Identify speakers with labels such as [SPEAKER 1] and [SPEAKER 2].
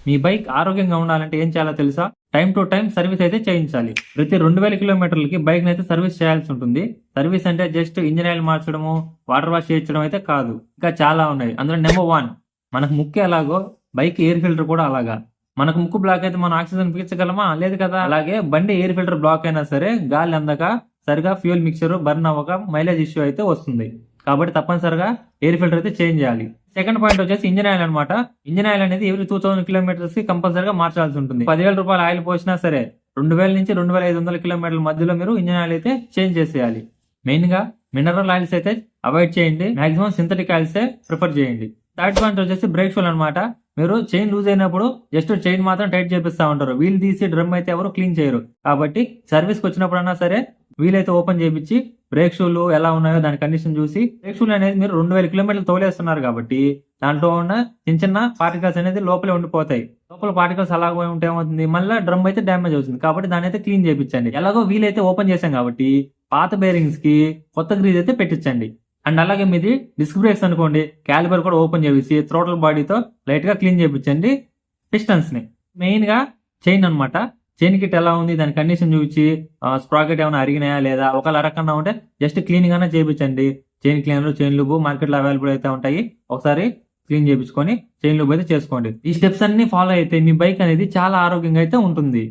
[SPEAKER 1] మీ bike ఆరోగ్యంగా ఉండాలంటే ఏం చేయాలో తెలుసా? టైం టు టైం సర్వీస్ అయితే చేయించాలి. ప్రతి 2000 కిలోమీటర్లకి బైక్ అయితే సర్వీస్ చేయాల్సి ఉంటుంది. సర్వీస్ అంటే జస్ట్ ఇంజిన్ ఆయిల్ మార్చడము, వాటర్ వాష్ చేయించడం అయితే కాదు. ఇంకా చాలా ఉన్నాయి. అందులో నెంబర్ 1 మనకు ముక్కు ఎలాగో బైక్ ఎయిర్ ఫిల్టర్ కూడా అలాగా. మనకు ముక్కు బ్లాక్ అయితే మనం ఆక్సిజన్ పీల్చగలమా? లేదు కదా. అలాగే బండి ఎయిర్ ఫిల్టర్ బ్లాక్ అయినా సరే గాలి అందక సరిగా ఫ్యూయల్ మిక్చర్ బర్న్ అవ్వక మైలేజ్ ఇష్యూ అయితే వస్తుంది. కాబట్టి తప్పనిసరిగా ఎయిర్ ఫిల్టర్ అయితే చేంజ్ చేయాలి. సెకండ్ పాయింట్ వచ్చేసి ఇంజిన్ ఆయిల్ అనమాట. ఇంజిన్ ఆయిల్ అనేది ఎవరీ 2000 కిలోమీటర్స్ కి కంపల్సరీగా మార్చాల్సి ఉంటుంది. 10,000 రూపాయల ఆయిల్ పోసినా సరే 2000 నుంచి 2500 కిలోమీటర్ల మధ్యలో మీరు ఇంజిన్ ఆయిల్ అయితే చేంజ్ చేసేయాలి. మెయిన్ గా మినరల్ ఆయిల్స్ అయితే అవాయిడ్ చేయండి. మాక్సిమం సింథటిక్ ఆయిల్స్ ప్రిఫర్ చేయండి. థర్డ్ పాయింట్ వచ్చేసి బ్రేక్ షూల్ అనమాట. మీరు చైన్ లూజ్ అయినప్పుడు జస్ట్ చైన్ మాత్రం టైట్ చేపిస్తా ఉంటారు. వీల్ తీసి డ్రమ్ అయితే ఎవరు క్లీన్ చేయరు. కాబట్టి సర్వీస్ కి వచ్చినప్పుడన్నా సరే వీల్ అయితే ఓపెన్ చేయించి బ్రేక్ షూలు ఎలా ఉన్నాయో దాని కండిషన్ చూసి, బ్రేక్ షూలు అనేది మీరు 2000 కిలోమీటర్లు తోలేస్తున్నారు కాబట్టి దాంట్లో ఉన్న చిన్న చిన్న పార్టికల్స్ అనేది లోపలే ఉండిపోతాయి. లోపల పార్టికల్స్ అలాగే ఉంటే ఏమవుతుంది, మళ్ళీ డ్రమ్ అయితే డ్యామేజ్ అవుతుంది. కాబట్టి దాన్ని అయితే క్లీన్ చేయించండి. ఎలాగో వీల్ అయితే ఓపెన్ చేశాం కాబట్టి పాత బేరింగ్స్ కి కొత్త గ్రీజ్ అయితే పెట్టించండి. అండ్ అలాగే మీది డిస్క్ బ్రేక్స్ అనుకోండి, క్యాలిబర్ కూడా ఓపెన్ చేసి థ్రోటల్ బాడీతో లైట్ గా క్లీన్ చేయించండి పిస్టన్స్ ని. మెయిన్ గా చైన్ అనమాట. చైన్ కిట్ ఎలా ఉంది దాని కండిషన్ చూపించి స్ప్రాకెట్ ఏమైనా అరిగినాయా లేదా, ఒకవేళ అరగకుండా ఉంటే జస్ట్ క్లీనింగ్ అయినా చేయించండి. Chain cleaner, chain lube market లో అవైలబుల్ అయితే ఉంటాయి. ఒకసారి క్లీన్ చేయించుకొని చైన్ లూబ్ అయితే చేసుకోండి. ఈ స్టెప్స్ అన్ని ఫాలో అయితే మీ బైక్ అనేది చాలా ఆరోగ్యంగా అయితే ఉంటుంది.